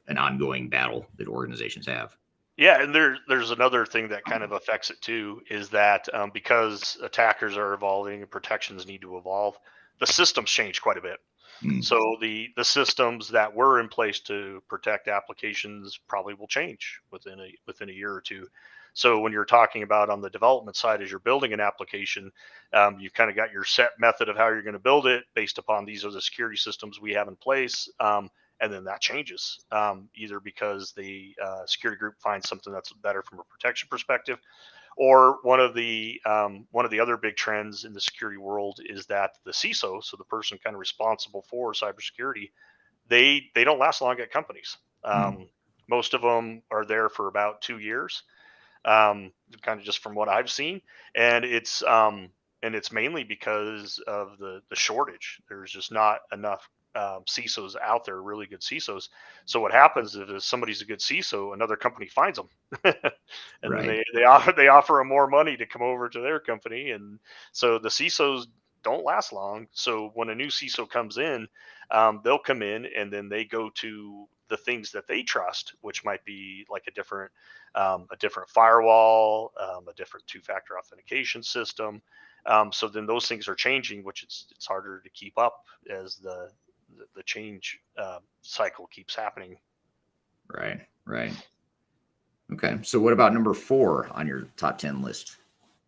Speaker 1: an ongoing battle that organizations have.
Speaker 2: Yeah, and there's another thing that kind of affects it too, is that because attackers are evolving and protections need to evolve, the systems change quite a bit.
Speaker 1: Mm.
Speaker 2: So the systems that were in place to protect applications probably will change within a year or two. So when you're talking about on the development side, as you're building an application, you've kind of got your set method of how you're going to build it based upon these are the security systems we have in place. And then that changes either because the security group finds something that's better from a protection perspective, or one of the other big trends in the security world is that the CISO, so the person kind of responsible for cybersecurity, they don't last long at companies.
Speaker 1: Mm.
Speaker 2: Most of them are there for about 2 years, kind of just from what I've seen, and it's mainly because of the shortage. There's just not enough CISOs out there, really good CISOs. So what happens is if somebody's a good CISO, another company finds them, and then
Speaker 1: Right.
Speaker 2: they offer them more money to come over to their company, and so the CISOs don't last long. So when a new CISO comes in, they'll come in and then they go to the things that they trust, which might be like a different firewall, a different two-factor authentication system. So then those things are changing, which it's harder to keep up as the change cycle keeps happening.
Speaker 1: Right. Right. Okay. So what about number 4 on your top 10 list?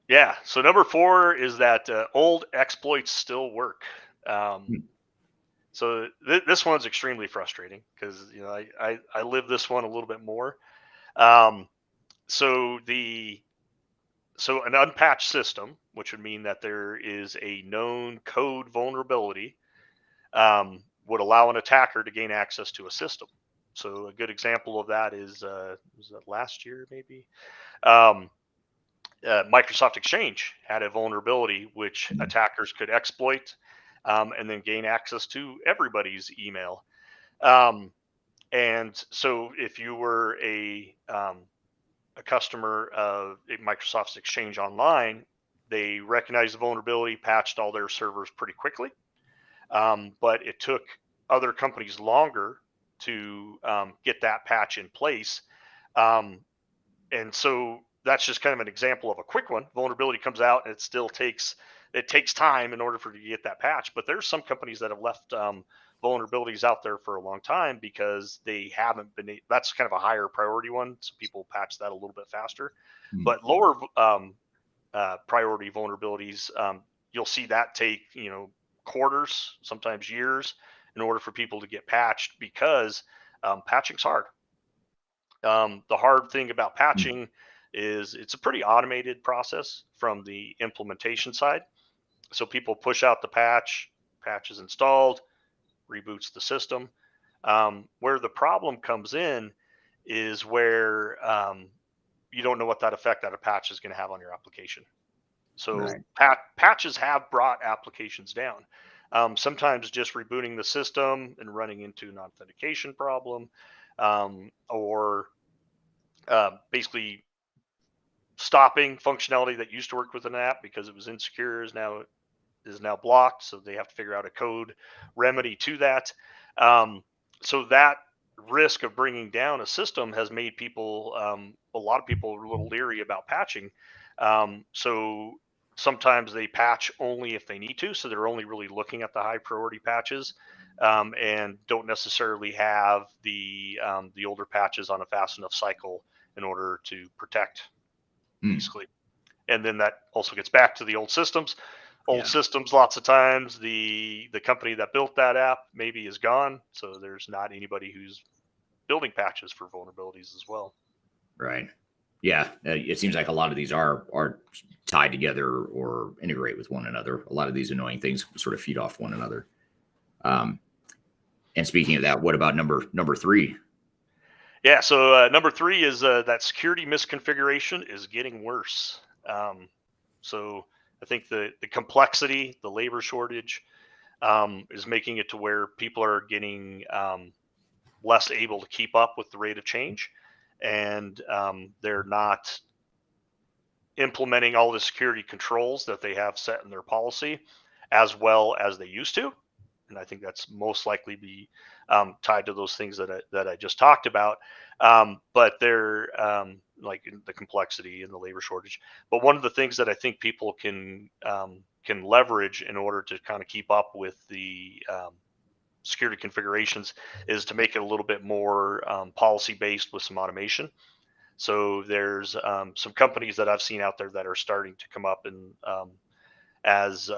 Speaker 2: Yeah. So number 4 is that old exploits still work. Um,
Speaker 1: Hmm.
Speaker 2: so this one's extremely frustrating because I live this one a little bit more. Um, so the So an unpatched system, which would mean that there is a known code vulnerability, would allow an attacker to gain access to a system. So a good example of that is was that last year maybe? Um, Microsoft Exchange had a vulnerability which
Speaker 1: Mm.
Speaker 2: attackers could exploit and then gain access to everybody's email. Um, and so if you were a customer of Microsoft's Exchange Online, they recognized the vulnerability, patched all their servers pretty quickly. But it took other companies longer to get that patch in place. Um, and so that's just kind of an example of a quick one. Vulnerability comes out, and it takes time in order for you to get that patch. But there's some companies that have left vulnerabilities out there for a long time because they haven't been. That's kind of a higher priority one, so people patch that a little bit faster.
Speaker 1: Mm.
Speaker 2: But lower priority vulnerabilities, you'll see that take quarters, sometimes years, in order for people to get patched because patching's hard. The hard thing about
Speaker 1: Mm.
Speaker 2: patching is it's a pretty automated process from the implementation side. So people push out the patch is installed, reboots the system. Where the problem comes in is where you don't know what that effect that a patch is going to have on your application. So
Speaker 1: Right.
Speaker 2: patches have brought applications down. Sometimes just rebooting the system and running into an authentication problem, or basically stopping functionality that used to work with an app because it was insecure is now blocked. So they have to figure out a code remedy to that. Um, so that risk of bringing down a system has made a lot of people, a little leery about patching. So sometimes they patch only if they need to. So they're only really looking at the high priority patches, and don't necessarily have the older patches on a fast enough cycle in order to protect,
Speaker 1: Mm.
Speaker 2: basically. And then that also gets back to the old systems. Old
Speaker 1: Yeah.
Speaker 2: systems, lots of times the company that built that app maybe is gone, so there's not anybody who's building patches for vulnerabilities as well.
Speaker 1: Right. Yeah. It seems like a lot of these are tied together or integrate with one another. A lot of these annoying things sort of feed off one another. Um, and speaking of that, what about number 3?
Speaker 2: Yeah, so number 3 is that security misconfiguration is getting worse. So I think the complexity, the labor shortage, is making it to where people are getting less able to keep up with the rate of change, and they're not implementing all the security controls that they have set in their policy as well as they used to. And I think that's most likely be tied to those things that I just talked about. But they're like the complexity and the labor shortage. But one of the things that I think people can leverage in order to kind of keep up with security configurations is to make it a little bit more policy based with some automation. So there's some companies that I've seen out there that are starting to come up and as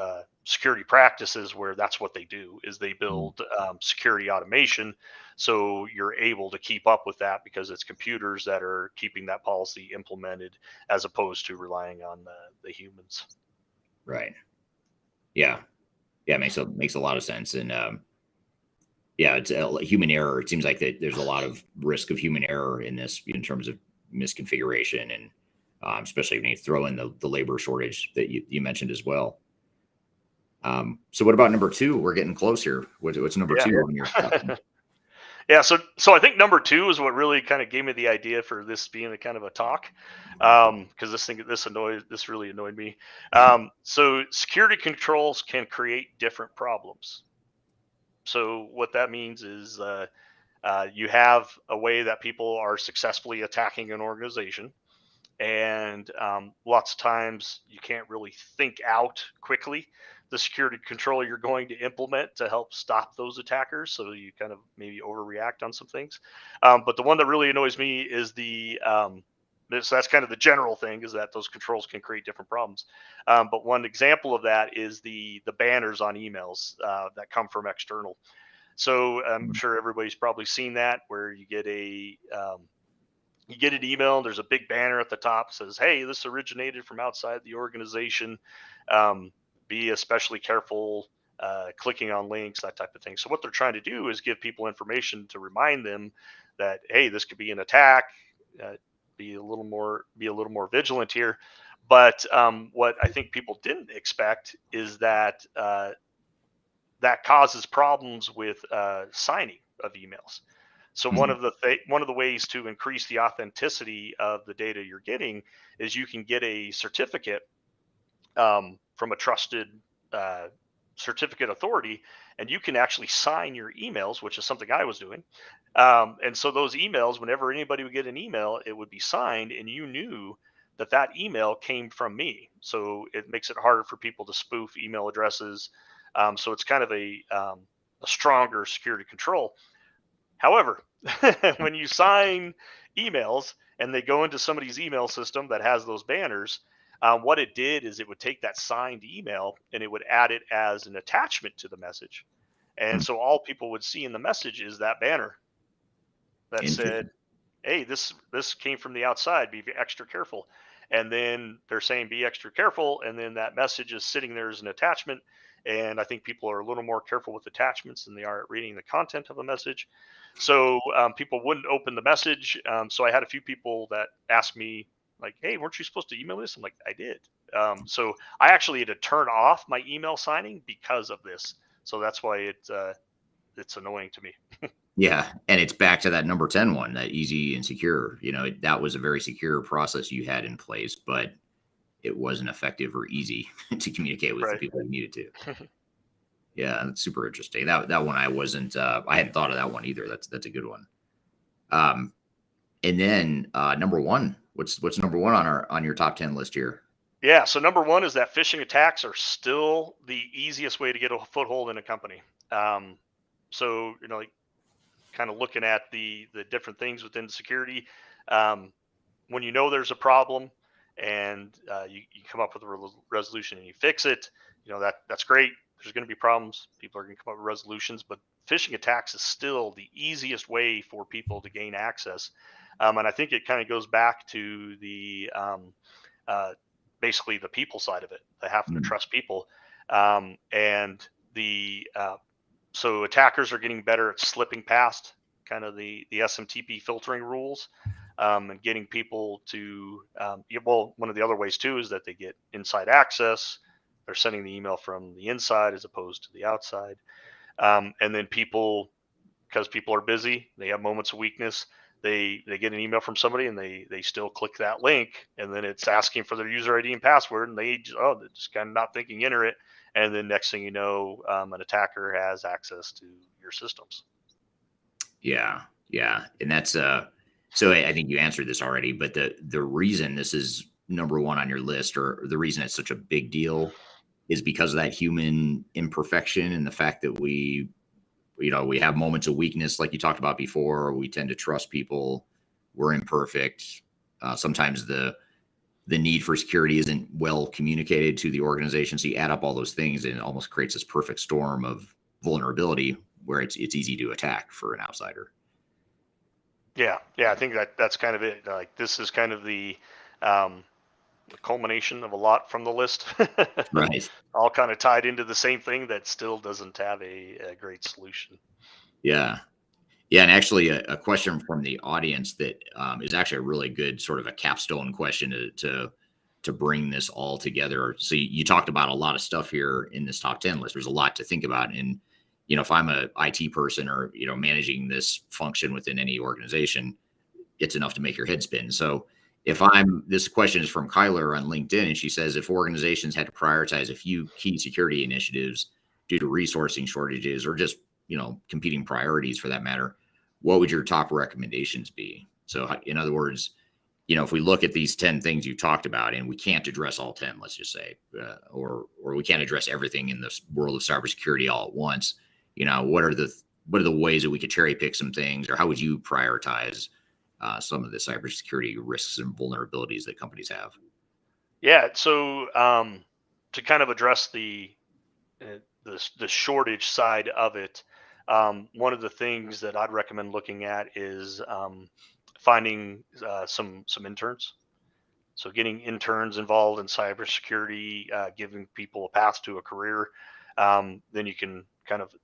Speaker 2: security practices where that's what they do is they build security automation, so you're able to keep up with that because it's computers that are keeping that policy implemented as opposed to relying on the humans.
Speaker 1: Right. Yeah. Yeah. Makes a lot of sense. And yeah, it's human error. It seems like that there's a lot of risk of human error in this in terms of misconfiguration, and especially when you throw in the labor shortage that you mentioned as well. So what about number two? We're getting close here. What's number
Speaker 2: Yeah.
Speaker 1: two on your top?
Speaker 2: Yeah, so I think number two is what really kind of gave me the idea for this being a kind of a talk, because this really annoyed me. So security controls can create different problems. So what that means is you have a way that people are successfully attacking an organization, and lots of times you can't really think out quickly the security control you're going to implement to help stop those attackers, so you kind of maybe overreact on some things. But the one that really annoys me is so that's kind of the general thing, is that those controls can create different problems. But one example of that is the banners on emails that come from external. So I'm sure everybody's probably seen that, where you get an email and there's a big banner at the top that says, hey, this originated from outside the organization. Be especially careful clicking on links, that type of thing. So what they're trying to do is give people information to remind them that, hey, this could be an attack. Be a little more vigilant here. But what I think people didn't expect is that that causes problems with signing of emails. So one of the ways to increase the authenticity of the data you're getting is you can get a certificate from a trusted certificate authority, and you can actually sign your emails, which is something I was doing. And so those emails, whenever anybody would get an email, it would be signed, and you knew that that email came from me. So it makes it harder for people to spoof email addresses. So it's kind of a stronger security control. However, when you sign emails and they go into somebody's email system that has those banners, what it did is it would take that signed email and it would add it as an attachment to the message. And so all people would see in the message is that banner that said, hey, this came from the outside, be extra careful. And then they're saying be extra careful, and then that message is sitting there as an attachment. And I think people are a little more careful with attachments than they are at reading the content of a message. So people wouldn't open the message. So I had a few people that asked me, like, hey, weren't you supposed to email this? I'm like, I did. So I actually had to turn off my email signing because of this. So that's why it's annoying to me.
Speaker 1: Yeah, and it's back to that number 10 one, that easy and secure. That was a very secure process you had in place, but it wasn't effective or easy to communicate with the
Speaker 2: Right.
Speaker 1: people you needed to. Yeah, that's super interesting. That one I wasn't I hadn't thought of that one either. That's a good one. And then number one, what's number one on your top 10 list here?
Speaker 2: Yeah. So number one is that phishing attacks are still the easiest way to get a foothold in a company. So like, kind of looking at the different things within security, when you know there's a problem and you come up with a resolution and you fix it, that's great. There's going to be problems. People are going to come up with resolutions, but phishing attacks is still the easiest way for people to gain access. And I think it kind of goes back to the basically the people side of it, the having to trust people. And the so attackers are getting better at slipping past kind of the SMTP filtering rules, and getting people to one of the other ways too is that they get inside access. They're sending the email from the inside as opposed to the outside. And then because people are busy, they have moments of weakness. They get an email from somebody and they still click that link, and then it's asking for their user ID and password, and they're just kind of not thinking, enter it, and then next thing you know, an attacker has access to your systems.
Speaker 1: Yeah, and that's so I think you answered this already, but the reason this is number one on your list, or the reason it's such a big deal, is because of that human imperfection and the fact that we we have moments of weakness, like you talked about before. We tend to trust people. We're imperfect. Sometimes the need for security isn't well communicated to the organization. So you add up all those things, and it almost creates this perfect storm of vulnerability where it's easy to attack for an outsider.
Speaker 2: Yeah, I think that's kind of it. Like this is kind of um, the culmination of a lot from the list,
Speaker 1: Right.
Speaker 2: all kind of tied into the same thing that still doesn't have a great solution.
Speaker 1: Yeah. Yeah, and actually, a question from the audience that is actually a really good sort of a capstone question to bring this all together. So you talked about a lot of stuff here in this top 10 list. There's a lot to think about, and if I'm a IT person or managing this function within any organization, it's enough to make your head spin. So this question is from Kyler on LinkedIn, and she says, if organizations had to prioritize a few key security initiatives due to resourcing shortages or just competing priorities for that matter, what would your top recommendations be? So in other words, if we look at these 10 things you talked about and we can't address all 10, let's just say, or we can't address everything in this world of cybersecurity all at once, what are the ways that we could cherry pick some things, or how would you prioritize some of the cybersecurity risks and vulnerabilities that companies have?
Speaker 2: Yeah, so to kind of address the shortage side of it, one of the things that I'd recommend looking at is finding some interns. So getting interns involved in cybersecurity, giving people a path to a career, then you can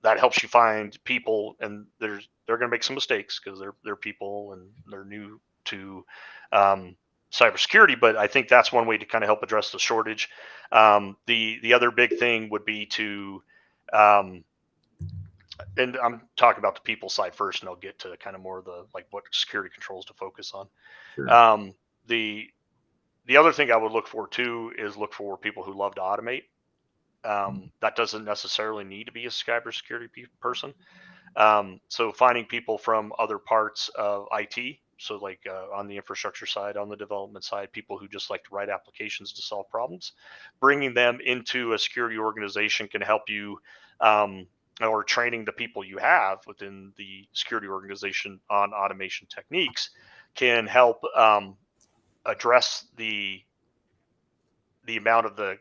Speaker 2: that helps you find people, and they're going to make some mistakes because they're people and they're new to um, cybersecurity. But I think that's one way to kind of help address the shortage. The other big thing would be to um, and I'm talking about the people side first, and I'll get to kind of more of the like what security controls to focus on.
Speaker 1: Sure.
Speaker 2: The other thing I would look for too is look for people who love to automate. That doesn't necessarily need to be a cybersecurity person. So finding people from other parts of IT, so like on the infrastructure side, on the development side, people who just like to write applications to solve problems, bringing them into a security organization can help you, or training the people you have within the security organization on automation techniques can help address the amount of the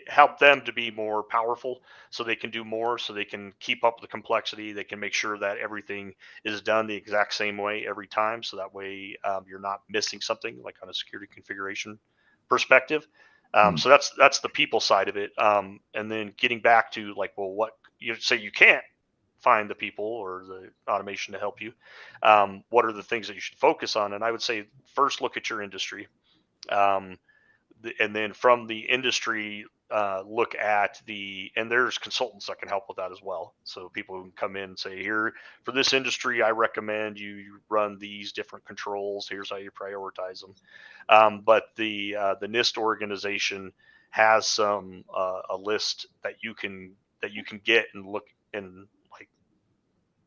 Speaker 2: help them to be more powerful so they can do more, so they can keep up with the complexity, they can make sure that everything is done the exact same way every time, so that way you're not missing something like on a security configuration perspective.
Speaker 1: Mm.
Speaker 2: So that's the people side of it, and then getting back to like, well, what you say you can't find the people or the automation to help you, what are the things that you should focus on? And I would say first look at your industry, um, and then from the industry, look at and there's consultants that can help with that as well. So people who can come in and say, here for this industry, I recommend you run these different controls. Here's how you prioritize them. But the NIST organization has a list that you can get and look and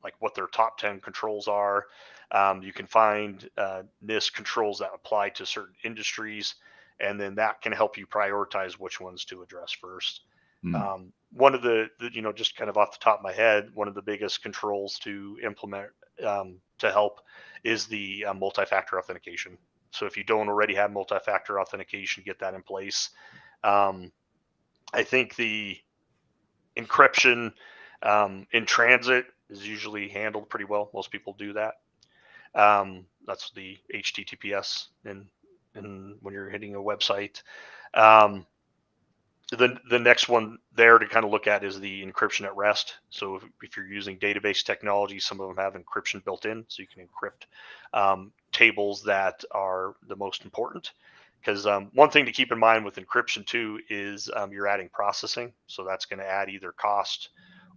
Speaker 2: like what their top 10 controls are. You can find NIST controls that apply to certain industries, and then that can help you prioritize which ones to address first.
Speaker 1: Mm.
Speaker 2: One of just kind of off the top of my head, one of the biggest controls to implement to help is the multi-factor authentication. So if you don't already have multi-factor authentication, get that in place. Um, I think the encryption in transit is usually handled pretty well. Most people do that. That's the HTTPS and when you're hitting a website. Um, the next one there to kind of look at is the encryption at rest. So if you're using database technology, some of them have encryption built in, so you can encrypt tables that are the most important. Because one thing to keep in mind with encryption too is you're adding processing, so that's going to add either cost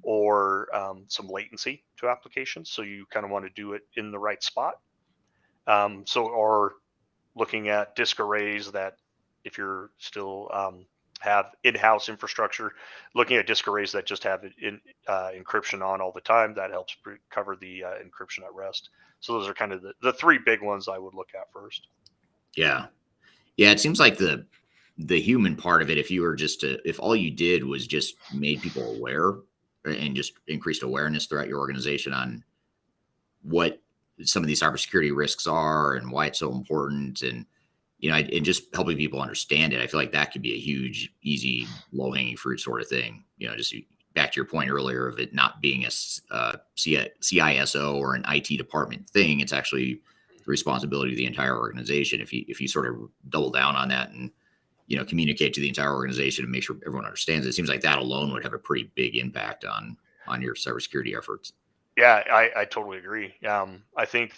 Speaker 2: or some latency to applications. So you kind of want to do it in the right spot. Or looking at disk arrays that if you're still have in-house infrastructure, looking at disk arrays that just have encryption on all the time, that helps cover the encryption at rest. So those are kind of the three big ones I would look at first.
Speaker 1: Yeah. Yeah. It seems like the human part of it, if you were if all you did was just made people aware, and just increased awareness throughout your organization on what some of these cybersecurity risks are and why it's so important, and and just helping people understand it. I feel like that could be a huge, easy, low hanging fruit sort of thing. Just back to your point earlier of it not being a CISO or an IT department thing. It's actually the responsibility of the entire organization. If you sort of double down on that and communicate to the entire organization and make sure everyone understands it, seems like that alone would have a pretty big impact on your cybersecurity efforts.
Speaker 2: Yeah, I totally agree. I think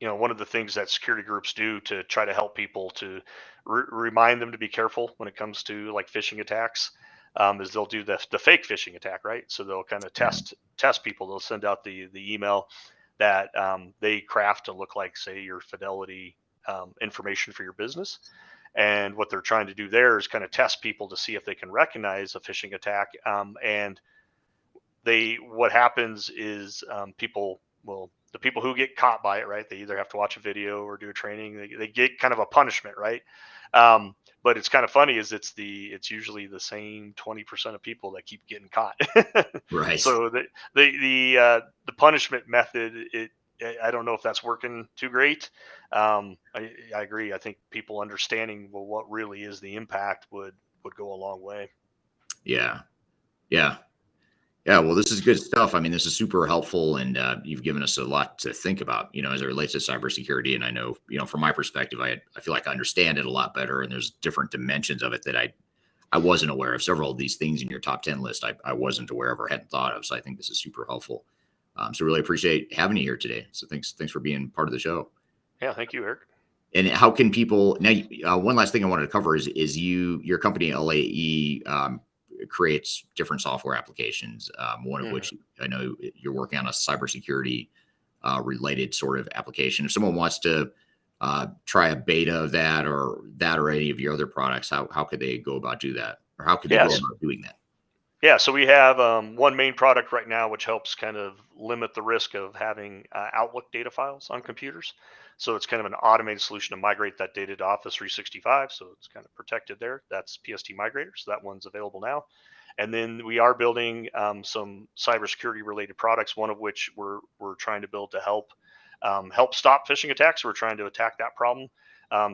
Speaker 2: one of the things that security groups do to try to help people to remind them to be careful when it comes to like phishing attacks, is they'll do the fake phishing attack, right? So they'll kind of
Speaker 1: Right.
Speaker 2: test people. They'll send out the email that they craft to look like, say, your Fidelity information for your business. And what they're trying to do there is kind of test people to see if they can recognize a phishing attack. And what happens is the people who get caught by it, right, they either have to watch a video or do a training. They get kind of a punishment, right? But it's kind of funny is it's usually the same 20% of people that keep getting caught.
Speaker 1: Right.
Speaker 2: So the punishment method, I don't know if that's working too great. I agree. I think people understanding what really is the impact would go a long way.
Speaker 1: Yeah. Yeah. Yeah, well, this is good stuff. I mean, this is super helpful, and you've given us a lot to think about, as it relates to cybersecurity. And I know, from my perspective, I feel like I understand it a lot better, and there's different dimensions of it that I wasn't aware of. Several of these things in your top 10 list, I wasn't aware of or hadn't thought of. So I think this is super helpful. So really appreciate having you here today. So thanks for being part of the show.
Speaker 2: Yeah, thank you, Eric.
Speaker 1: And how can people now? One last thing I wanted to cover is your company LAE creates different software applications. One of
Speaker 2: Mhm.
Speaker 1: which I know you're working on a cybersecurity related sort of application. If someone wants to try a beta of that or any of your other products, how could they go about do that, or how could they go
Speaker 2: Yes.
Speaker 1: about doing that?
Speaker 2: Yeah, so we have one main product right now, which helps kind of limit the risk of having Outlook data files on computers. So it's kind of an automated solution to migrate that data to Office 365. So it's kind of protected there. That's PST Migrator. So that one's available now. And then we are building some cybersecurity related products, one of which we're trying to build to help stop phishing attacks. We're trying to attack that problem.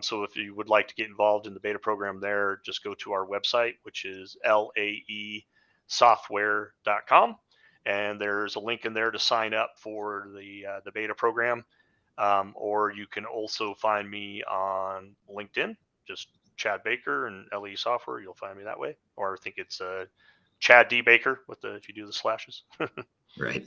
Speaker 2: So if you would like to get involved in the beta program there, just go to our website, which is LAE software.com, and there's a link in there to sign up for the beta program. Or you can also find me on LinkedIn, just Chad Baker and LAE Software. You'll find me that way. Or I think it's Chad D Baker if you do the slashes.
Speaker 1: Right.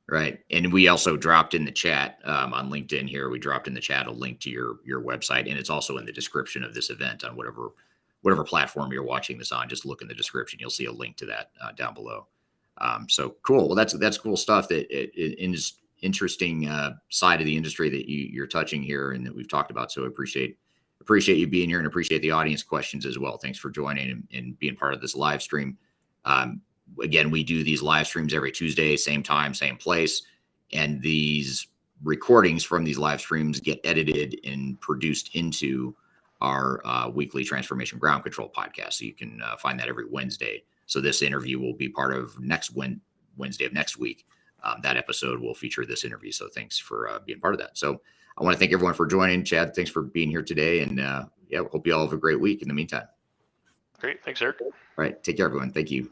Speaker 1: Right. And we also dropped in the chat on LinkedIn here. We dropped in the chat a link to your website, and it's also in the description of this event on whatever platform you're watching this on. Just look in the description; you'll see a link to that down below. So cool. Well, that's cool stuff. That it is interesting side of the industry that you're touching here, and that we've talked about. So appreciate you being here, and appreciate the audience questions as well. Thanks for joining and being part of this live stream. Again, we do these live streams every Tuesday, same time, same place. And these recordings from these live streams get edited and produced into our weekly Transformation Ground Control podcast. So you can find that every Wednesday. So this interview will be part of Wednesday of next week. That episode will feature this interview. So thanks for being part of that. So I want to thank everyone for joining. Chad, thanks for being here today. And yeah, hope you all have a great week in the meantime.
Speaker 2: Great. Thanks, Eric.
Speaker 1: All right. Take care, everyone. Thank you.